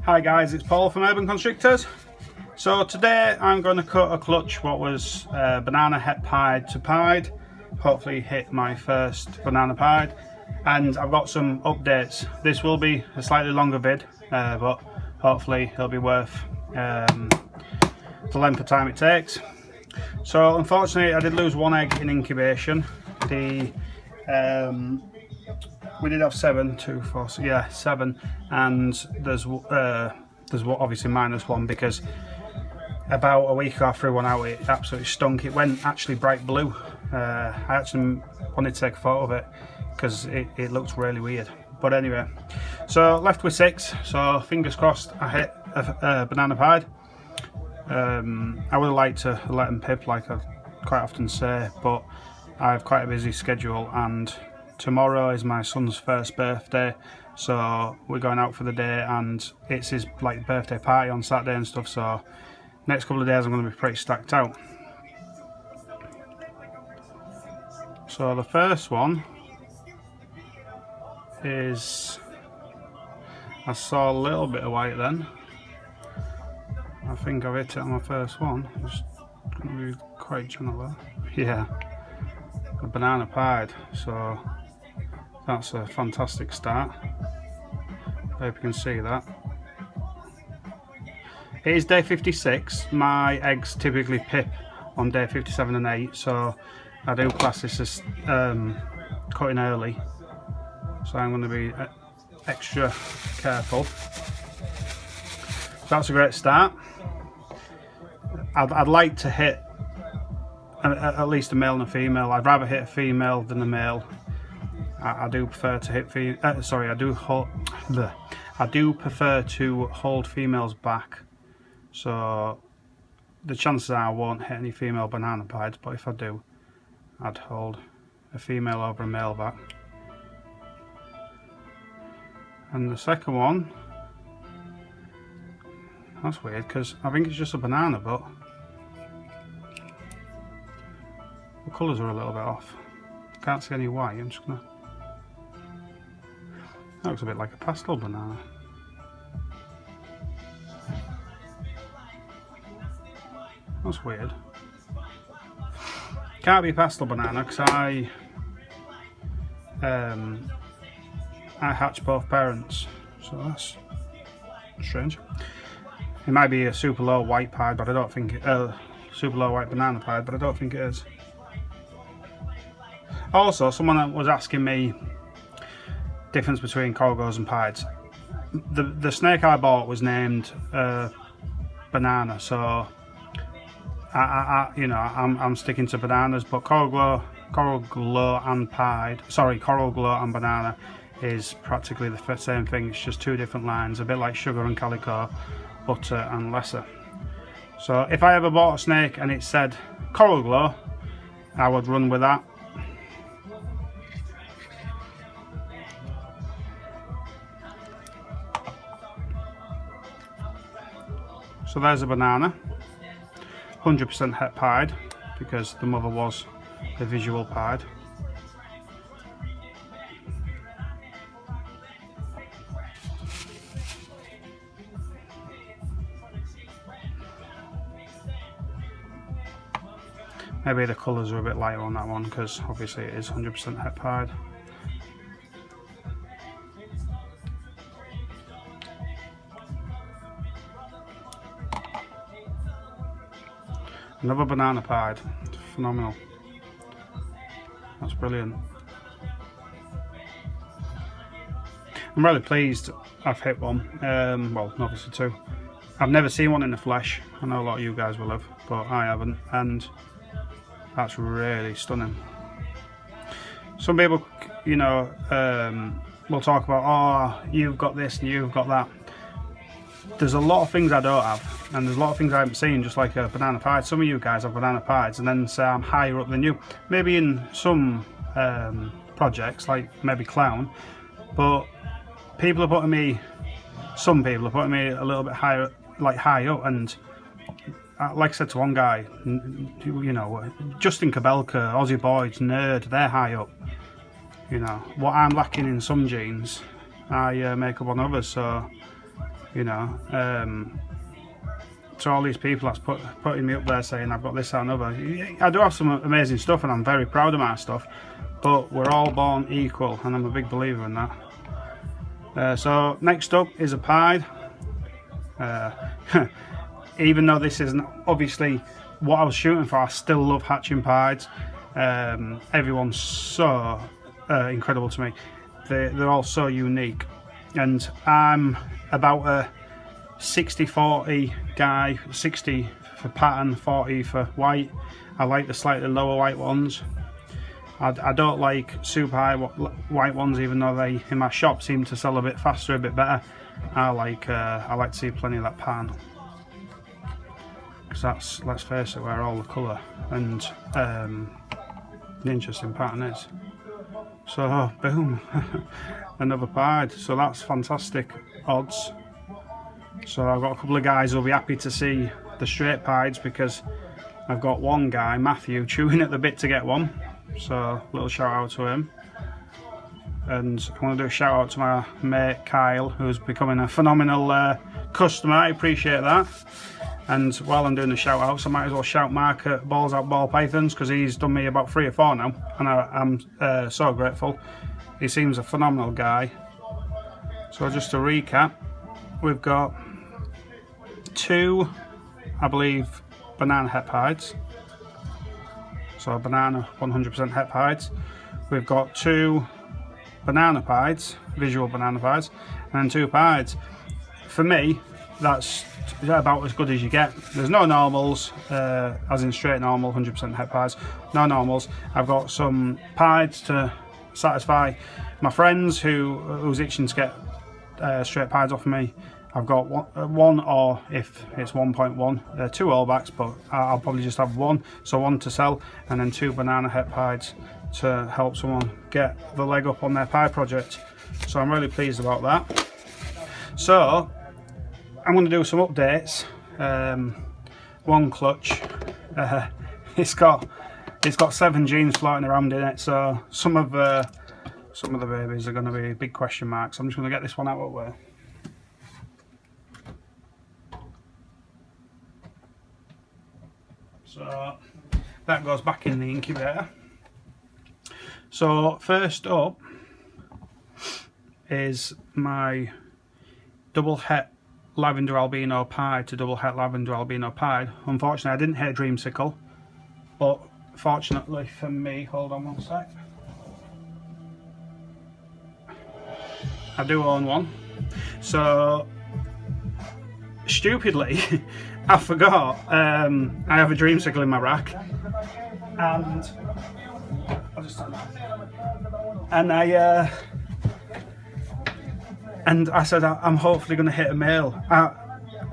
Hi guys, it's Paul from Urban Constructors. So today I'm going to cut a clutch what was banana het pied to pied. Hopefully hit my first banana pied, and I've got some updates. This will be a slightly longer vid, but hopefully it'll be worth the length of time it takes. So unfortunately I did lose one egg in incubation. We did have 7, 2, 4, so yeah, 7, and there's obviously -1 because about a week after one out it absolutely stunk. It went actually bright blue. I actually wanted to take a photo of it because it looked really weird. But anyway, so left with 6, so fingers crossed I hit a banana pied. I would have liked to let them pip like I quite often say, but I have quite a busy schedule and tomorrow is my son's first birthday, so we're going out for the day and it's his like birthday party on Saturday and stuff, so next couple of days I'm going to be pretty stacked out. So the first one is, I saw a little bit of white then. I think I've hit it on my first one. Just going to be quite gentle there. Yeah, a banana pied, so that's a fantastic start. I hope you can see that. It is day 56. My eggs typically pip on day 57 and 8, so I do class this as cutting early. So I'm going to be extra careful. So that's a great start. I'd like to hit at least a male and a female. I'd rather hit a female than a male. I do prefer to hit I do prefer to hold females back, so the chances are I won't hit any female banana pieds, but if I do, I'd hold a female over a male back. And the second one, that's weird because I think it's just a banana, but the colours are a little bit off. Can't see any white. I'm just gonna. That looks a bit like a pastel banana. That's weird. Can't be pastel banana because I hatch both parents, so that's strange. It might be a super low white pied, but I don't think super low white banana pied, but I don't think it is. Also, someone was asking me difference between corgos and pieds. The snake I bought was named banana, so I'm sticking to bananas. But coral glow and banana is practically the same thing. It's just two different lines, a bit like sugar and calico, butter and lesser. So if I ever bought a snake and it said coral glow, I would run with that. So there's a banana, 100% het pied because the mother was a visual pied. Maybe the colours are a bit lighter on that one because obviously it is 100% het pied. Another banana pied, phenomenal. That's brilliant. I'm really pleased I've hit one. Well, obviously 2. I've never seen one in the flesh. I know a lot of you guys will have, but I haven't, and that's really stunning. Some people, will talk about, oh, you've got this and you've got that. There's a lot of things I don't have, and there's a lot of things I haven't seen, just like a banana pied. Some of you guys have banana pieds and then say I'm higher up than you. Maybe in some projects, like maybe clown, but some people are putting me a little bit higher, like high up, and like I said to one guy, Justin Kabelka, Aussie Boys, Nerd, they're high up. What I'm lacking in some genes, I make up on others, so you know. To all these people that's putting me up there saying I've got this, that and other. I do have some amazing stuff and I'm very proud of my stuff, but we're all born equal and I'm a big believer in that. So next up is a pied. Even though this isn't obviously what I was shooting for, I still love hatching pieds. Everyone's so incredible to me. They're all so unique, and I'm about a 60-40 guy, 60 for pattern, 40 for white. I like the slightly lower white ones. I don't like super high white ones, even though they in my shop seem to sell a bit faster, a bit better. I like to see plenty of that pattern, because that's, let's face it, where all the colour and the interesting pattern is. So boom, another pied. So that's fantastic odds. So I've got a couple of guys who'll be happy to see the straight pieds, because I've got one guy, Matthew, chewing at the bit to get one. So a little shout out to him. And I want to do a shout out to my mate Kyle, who's becoming a phenomenal customer. I appreciate that. And while I'm doing the shout outs, I might as well shout Mark at Balls Out Ball Pythons, because he's done me about 3 or 4 now, and I'm so grateful. He seems a phenomenal guy. So just to recap, we've got 2, I believe, banana het pieds. So banana 100% het pieds. We've got 2 banana pieds, visual banana pieds, and then 2 pieds. For me, that's about as good as you get. There's no normals, as in straight normal 100% het pieds. No normals. I've got some pieds to satisfy my friends who's itching to get straight pieds off of me. I've got one, or if it's 1.1, 2 all backs, but I'll probably just have 1. So 1 to sell, and then 2 banana het pieds to help someone get the leg up on their pie project. So I'm really pleased about that. So I'm going to do some updates. One clutch, it's got 7 genes floating around in it, so some of the babies are going to be big question marks. I'm just going to get this one out of the way. So that goes back in the incubator. So first up is my double het lavender albino pied to double het lavender albino pied. Unfortunately, I didn't hit a dreamsicle, but fortunately for me, hold on one sec, I do own one. So stupidly, I forgot I have a dreamsicle in my rack, and I'll just stand there. And I said I'm hopefully going to hit a male.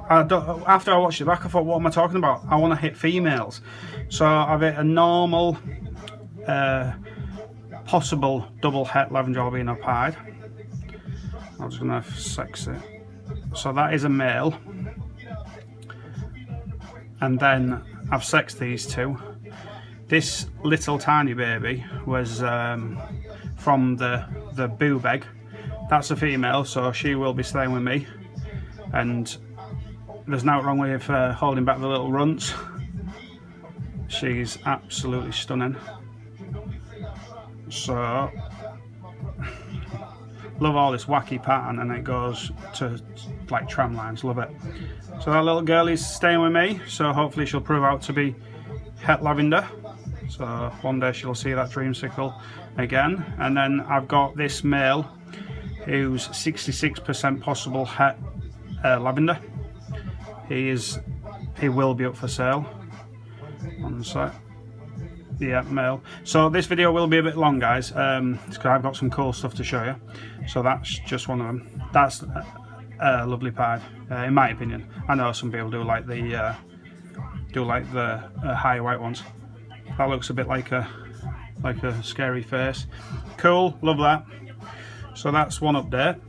After I watched it back, I thought, what am I talking about? I want to hit females. So I've hit a normal, possible double het lavender albino pied. I'm just going to sex it. So that is a male. And then I've sexed these 2. This little tiny baby was from the boob egg. That's a female, so she will be staying with me. And there's nothing wrong with holding back the little runts. She's absolutely stunning. So love all this wacky pattern, and it goes to like tram lines, love it. So that little girl is staying with me, so hopefully she'll prove out to be het lavender. So one day she'll see that dreamsicle again. And then I've got this male who's 66% possible het lavender. He will be up for sale. One sec. Yeah, male. So this video will be a bit long, guys, because I've got some cool stuff to show you. So that's just one of them. That's a lovely pied, in my opinion. I know some people do like the higher white ones. That looks a bit like a scary face. Cool, love that. So that's one update.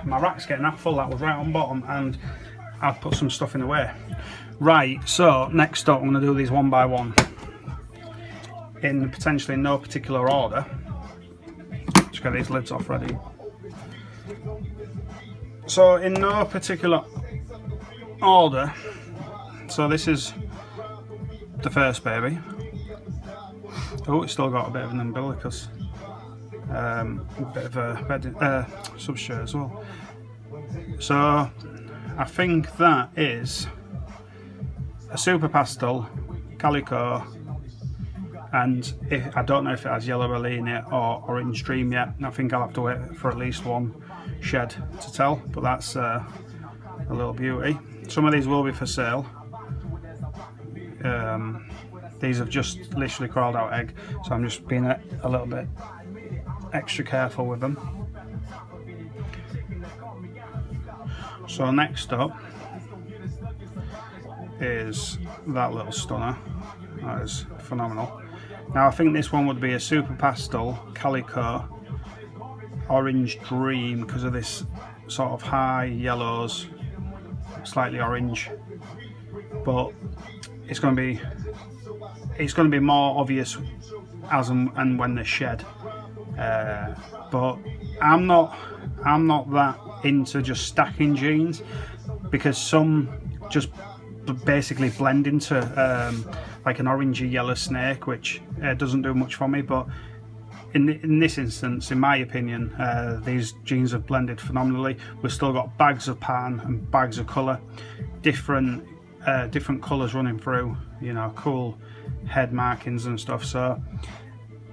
My rack's getting that full. That was right on bottom, and I've put some stuff in the way. Right, so next up I'm going to do these one by one in potentially no particular order. Just get these lids off ready. So in no particular order, so this is the first baby. Oh, it's still got a bit of an umbilicus, a bit of a substrate as well. So I think that is a super pastel calico, and I don't know if it has yellow belly in it or orange dream yet. I think I'll have to wait for at least one shed to tell, but that's a little beauty. Some of these will be for sale. These have just literally crawled out egg, so I'm just being a little bit extra careful with them. So next up is that little stunner. That is phenomenal. Now I think this one would be a super pastel calico orange dream because of this sort of high yellows, slightly orange, but it's going to be more obvious as and when they're shed. But I'm not that into just stacking jeans, because some just basically blend into like an orangey yellow snake, which doesn't do much for me. But in this instance, in my opinion, these jeans have blended phenomenally. We've still got bags of pattern and bags of colour, different colours running through, you know, cool head markings and stuff. So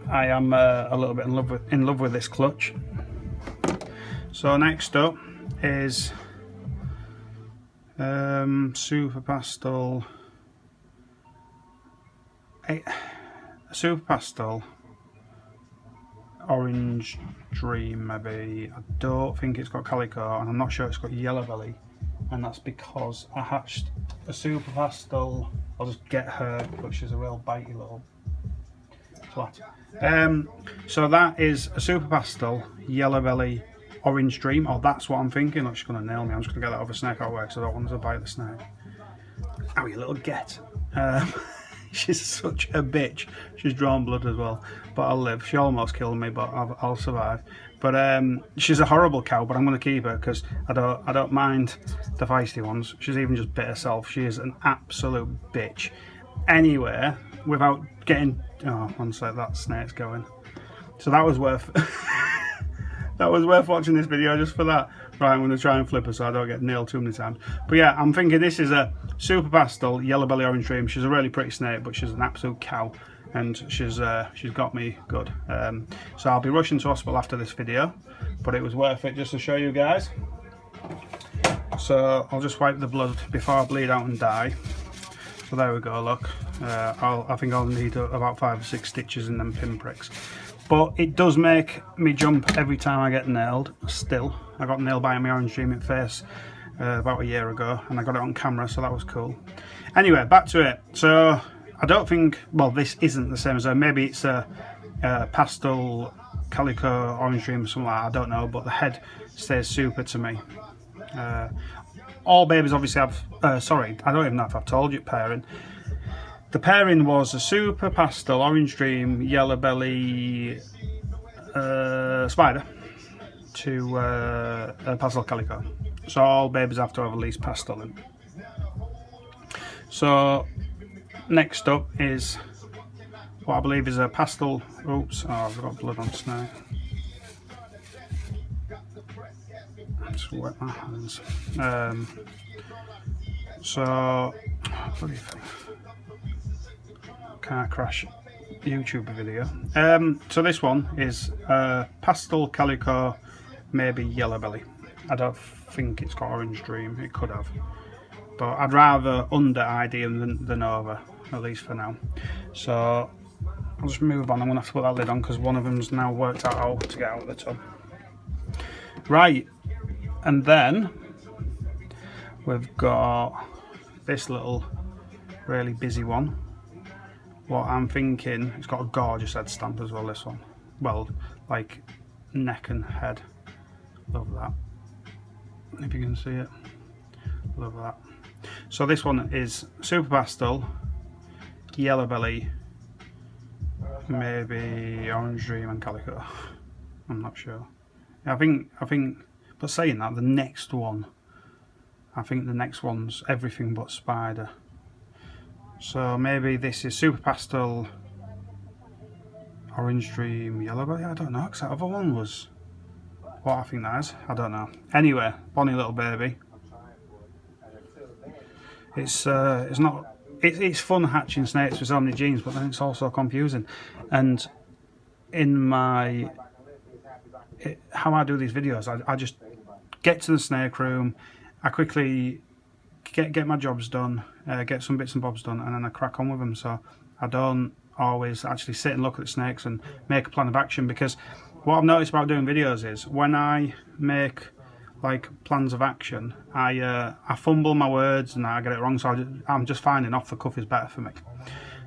I am a little bit in love with this clutch. So next up is super pastel, a super pastel orange dream maybe. I don't think it's got calico, and I'm not sure it's got yellow belly, and that's because I hatched a super pastel. I'll just get her, but she's a real bitey little twat. So that is a super pastel yellow belly orange dream. Oh, that's what I'm thinking. Look, she's going to nail me. I'm just going to get that other snake out of work, so I don't want her to bite the snake. Ow, you little get. She's such a bitch. She's drawn blood as well, but I'll live. She almost killed me, but I'll survive. But she's a horrible cow, but I'm going to keep her because I don't mind the feisty ones. She's even just bit herself. She is an absolute bitch. Anyway, without getting, oh, one sec, that snake's going. So that was worth that was worth watching this video just for that. Right, I'm going to try and flip her so I don't get nailed too many times. But yeah, I'm thinking this is a super pastel yellow belly orange dream. She's a really pretty snake, but she's an absolute cow, and she's got me good. So I'll be rushing to hospital after this video, but it was worth it just to show you guys. So I'll just wipe the blood before I bleed out and die. So there we go, look. I think I'll need about 5 or 6 stitches in them pinpricks. But it does make me jump every time I get nailed, still. I got nailed by a orange dream in face about a year ago, and I got it on camera, so that was cool. Anyway, back to it. So I don't think, well, this isn't the same as her. Maybe it's a pastel calico orange dream or something like that, I don't know, but the head stays super to me. All babies obviously have, sorry, I don't even know if I've told you pairing. The pairing was a super pastel orange dream yellow belly spider to a pastel calico. So all babies have to have at least pastel in. So next up is what I believe is a pastel. Oops, oh, I've got blood on snake. Just wet my hands. So what do you think? Car crash YouTube video. So this one is pastel calico, maybe yellow belly. I don't think it's got orange dream. It could have, but I'd rather under ID than over, at least for now. So I'll just move on. I'm gonna have to put that lid on because one of them's now worked out how to get out of the tub. Right, and then we've got this little really busy one. What I'm thinking, it's got a gorgeous head stamp as well, this one. Well, like neck and head. Love that. If you can see it. Love that. So this one is Super Pastel, Yellow Belly, maybe Orange Dream and Calico. I'm not sure. I think, but saying that, the next one, I think the next one's everything but Spider. So maybe this is Super Pastel, Orange Dream, Yellow Belly. I don't know, because that other one was what I think that is. I don't know. Anyway, bonny little baby. It's not. It's fun hatching snakes with so many genes, but then it's also confusing. And in my how I do these videos, I just get to the snake room. I quickly get my jobs done, get some bits and bobs done, and then I crack on with them. So I don't always actually sit and look at the snakes and make a plan of action, because what I've noticed about doing videos is when I make like plans of action, I fumble my words and I get it wrong. So I'm just finding off the cuff is better for me.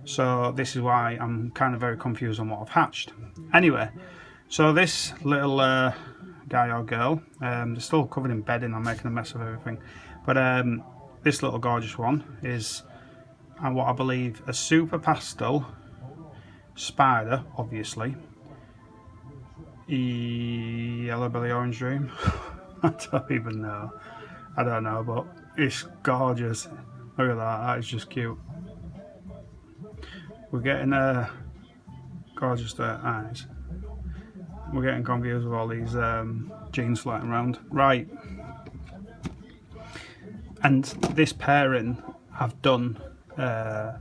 So this is why I'm kind of very confused on what I've hatched. Anyway, so this little guy or girl, they're still covered in bedding. I'm making a mess of everything, but this little gorgeous one is what I believe a Super Pastel Spider, obviously, Yellow Belly Orange Dream. I don't even know. I don't know, but it's gorgeous. Look at that. That is just cute. We're getting gorgeous eyes. We're getting confused with all these genes floating around. Right. And this pairing I've done a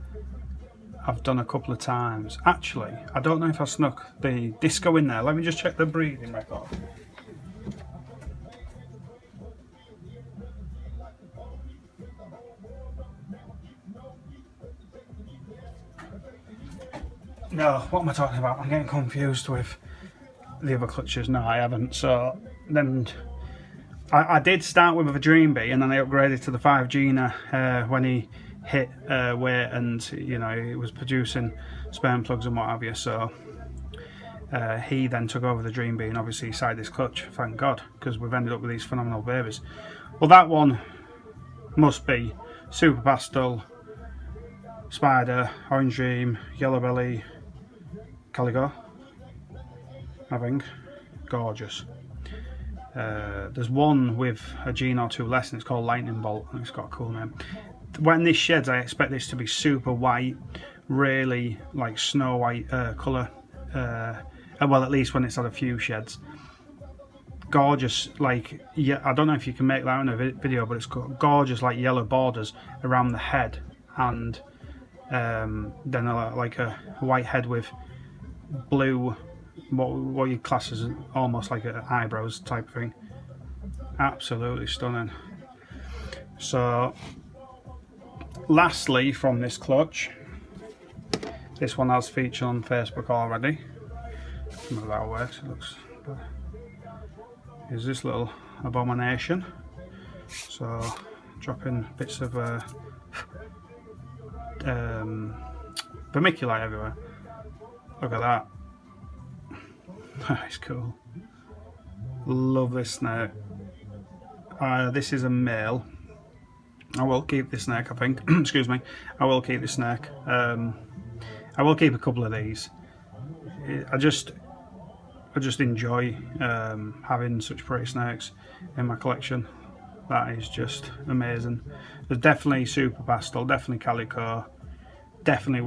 couple of times. Actually, I don't know if I snuck the disco in there. Let me just check the breeding record. No, what am I talking about? I'm getting confused with the other clutches. No, I haven't. So then I did start with a Dream Bee, and then I upgraded to the 5 Gina when he hit weight, and you know, it was producing sperm plugs and what have you. So he then took over the Dream Bee, and obviously he signed this clutch, thank God, because we've ended up with these phenomenal babies. Well, that one must be Super Pastel, Spider, Orange Dream, Yellow Belly, Calico, I think. Gorgeous. There's one with a gene or two less, and it's called Lightning Bolt, and it's got a cool name. When this sheds, I expect this to be super white, really like snow white colour. Well, at least when it's had a few sheds. Gorgeous, like, yeah, I don't know if you can make that in a video, but it's got gorgeous like yellow borders around the head, and then like a white head with blue, what you class as almost like an eyebrows type thing. Absolutely stunning. So lastly, from this clutch, this one has featured on Facebook already. Some of that works. It looks. Is this little abomination? So dropping bits of vermiculite everywhere. Look at that. That's cool. Love this snake. This is a male. I will keep this snake, I think. Excuse me. I will keep this snake. I will keep a couple of these. I just enjoy having such pretty snakes in my collection. That is just amazing. There's definitely Super Pastel, definitely Calico, definitely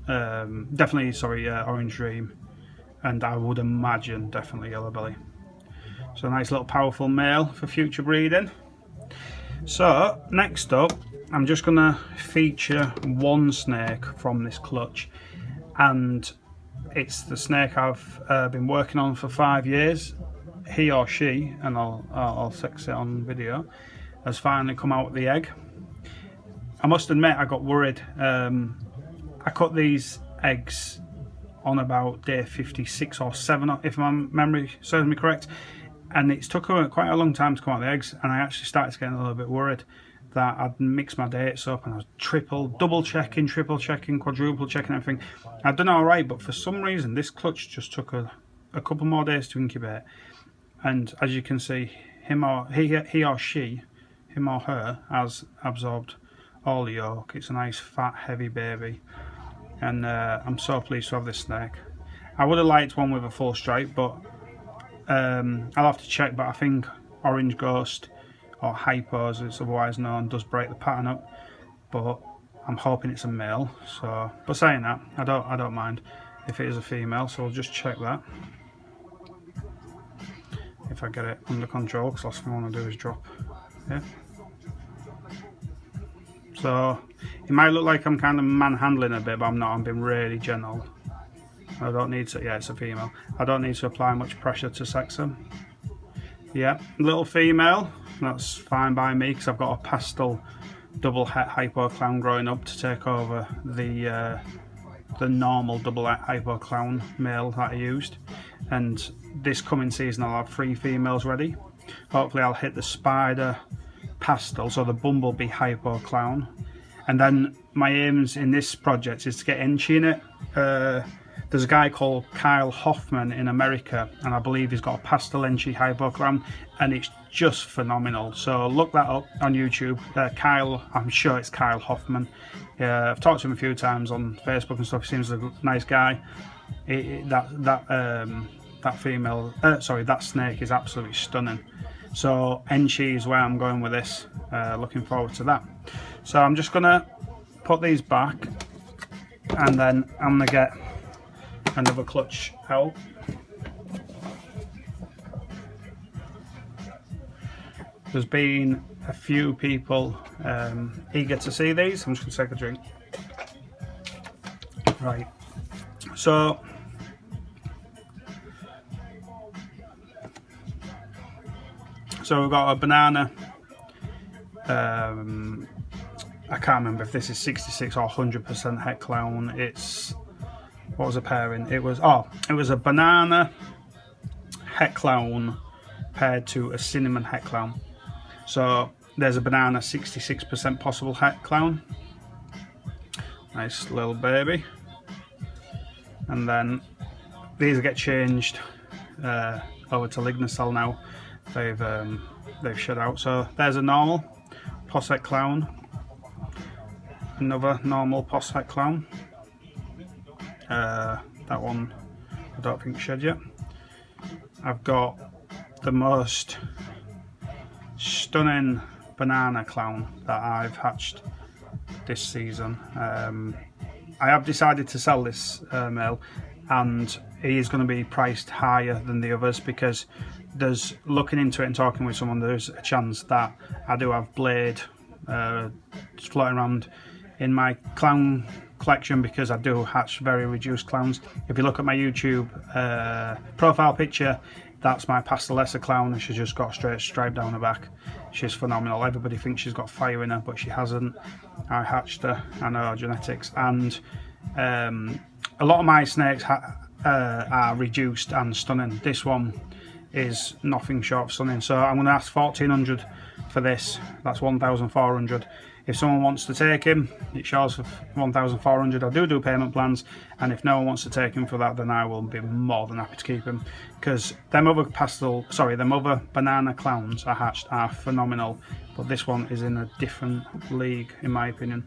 Orange Dream, and I would imagine definitely Yellow Belly. So a nice little powerful male for future breeding. So next up, I'm just going to feature one snake from this clutch, and it's the snake I've been working on for 5 years. He or she, and I'll fix it on video, has finally come out with the egg. I must admit, I got worried. I cut these eggs on about day 56 or 7, if my memory serves me correct, and it's took quite a long time to come out the eggs, and I actually started getting a little bit worried that I'd mixed my dates up, and I was double checking, triple checking, quadruple checking everything. I'd done all right, but for some reason this clutch just took a couple more days to incubate, and as you can see, he or she him or her has absorbed all the yolk. It's a nice fat heavy baby, and I'm so pleased to have this snake. I would have liked one with a full stripe, but I'll have to check, but I think Orange Ghost, or Hypo as it's otherwise known, does break the pattern up, but I'm hoping it's a male. So, but saying that, I don't mind if it is a female, so I'll just check that if I get it under control, because last thing I want to do is drop. Yeah. So it might look like I'm kind of manhandling a bit, but I'm not. I'm being really gentle. I don't need to. Yeah, it's a female. I don't need to apply much pressure to sex them. Yeah, little female. That's fine by me, because I've got a pastel double het hypo clown growing up to take over the normal double het hypo clown male that I used. And this coming season I'll have 3 females ready. Hopefully I'll hit the spider pastel, so the bumblebee hypo clown, and then my aims in this project is to get Enchi in it. There's a guy called Kyle Hoffman in America, and I believe he's got a pastel Enchi hypo clown, and it's just phenomenal. So look that up on YouTube. Kyle, I'm sure it's Kyle Hoffman. I've talked to him a few times on Facebook and stuff. He seems like a nice guy. That snake is absolutely stunning. So Enchi is where I'm going with this. Looking forward to that. So I'm just gonna put these back, and then I'm gonna get another clutch out. There's been a few people eager to see these. I'm just gonna take a drink. Right. So we've got a banana. I can't remember if this is 66 or 100% het clown. It's, what was the pairing? It was a banana het clown paired to a cinnamon het clown. So there's a banana 66% possible het clown. Nice little baby. And then these get changed over to Lignocell now. They've shed out. So there's a normal posset clown, another normal posset clown. That one I don't think shed yet. I've got the most stunning banana clown that I've hatched this season. I have decided to sell this male, and he is going to be priced higher than the others, because there's, looking into it and talking with someone, there's a chance that I do have blade floating around in my clown collection, because I do hatch very reduced clowns. If you look at my YouTube profile picture, that's my pastelessa clown, and she's just got a straight stripe down her back. She's phenomenal. Everybody thinks she's got fire in her, but she hasn't. I hatched her. I know genetics. And a lot of my snakes are reduced and stunning. This one is nothing short of stunning. So I'm going to ask 1,400 for this. That's 1,400. If someone wants to take him, it's yours for 1,400. I do payment plans, and if no one wants to take him for that, then I will be more than happy to keep him, because them other banana clowns I hatched are phenomenal, but this one is in a different league in my opinion.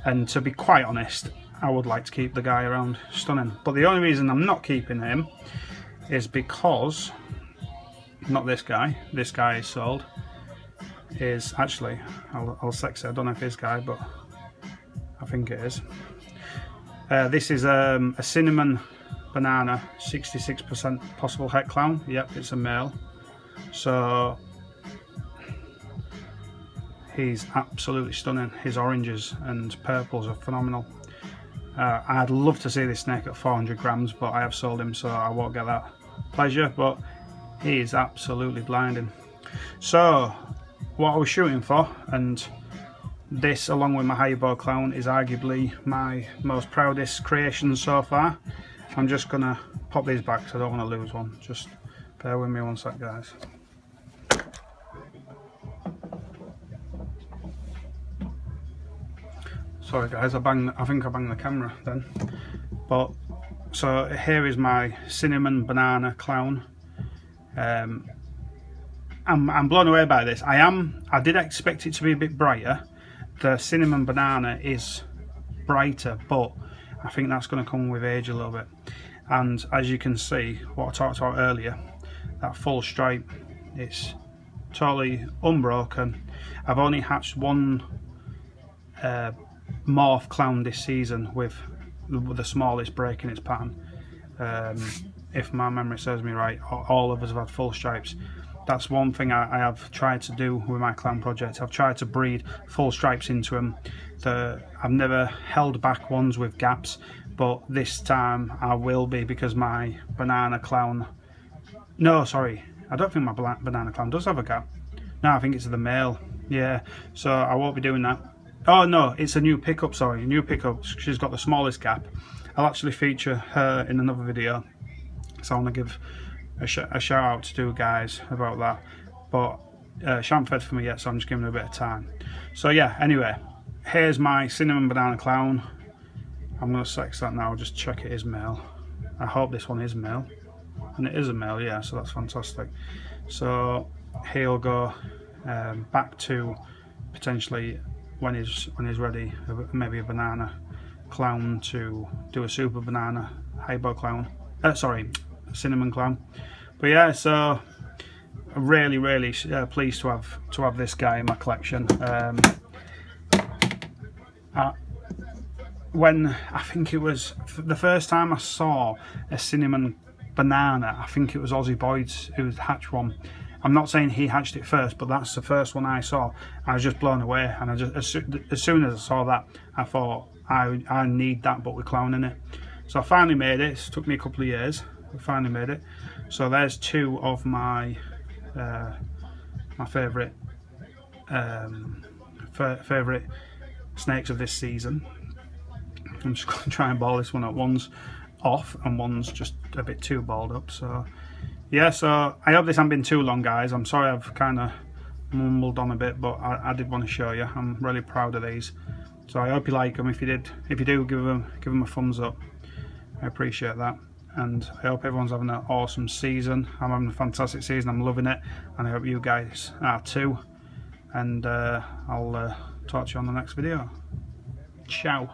And to be quite honest, I would like to keep the guy around. Stunning. But the only reason I'm not keeping him is because, not this guy, this guy is sold, is actually, I'll sex it, I don't know if this guy, but I think it is. This is a cinnamon banana, 66% possible het clown. Yep, it's a male. So he's absolutely stunning. His oranges and purples are phenomenal. I'd love to see this snake at 400 grams, but I have sold him, so I won't get that pleasure, but he is absolutely blinding. So what I was shooting for, and this along with my Hypo clown is arguably my most proudest creation so far. I'm just gonna pop these back because I don't want to lose one. Just bear with me one sec, guys. Sorry guys, I think I banged the camera then. But so here is my cinnamon banana clown. I'm blown away by this. I did expect it to be a bit brighter. The cinnamon banana is brighter, but I think that's going to come with age a little bit. And as you can see, what I talked about earlier, that full stripe, it's totally unbroken. I've only hatched one morph clown this season with the smallest break in its pattern. If my memory serves me right, all of us have had full stripes. That's one thing I have tried to do with my clown project. I've tried to breed full stripes into them. I've never held back ones with gaps, but this time I will be, because my banana clown... No, sorry, I don't think my banana clown does have a gap. No, I think it's the male. Yeah, so I won't be doing that. Oh no, it's a new pickup, sorry, a new pickup. She's got the smallest gap. I'll actually feature her in another video, so I want to give a shout out to two guys about that, but she hasn't fed for me yet, so I'm just giving her a bit of time. So yeah, anyway, here's my cinnamon banana clown. I'm going to sex that now, just check it is male. I hope this one is male, and it is a male, yeah, so that's fantastic. So he'll go back to potentially when he's ready, maybe a banana clown to do a super banana hypo clown. Sorry, cinnamon clown. But yeah, so really pleased to have this guy in my collection. When I think it was the first time I saw a cinnamon banana, I think it was Aussie Boyd's who hatched one. I'm not saying he hatched it first, but that's the first one I saw. I was just blown away, and I just as soon as I saw that, I thought I need that, but with clown in it. So I finally made it. It took me a couple of years. I finally made it. So there's two of my my favourite snakes of this season. I'm just going to try and ball this one up. One's off and one's just a bit too balled up. So yeah, so I hope this hasn't been too long, guys. I'm sorry I've kind of mumbled on a bit, but I did want to show you. I'm really proud of these. So I hope you like them. If you do, give them a thumbs up. I appreciate that. And I hope everyone's having an awesome season. I'm having a fantastic season. I'm loving it, and I hope you guys are too. And I'll talk to you on the next video. Ciao.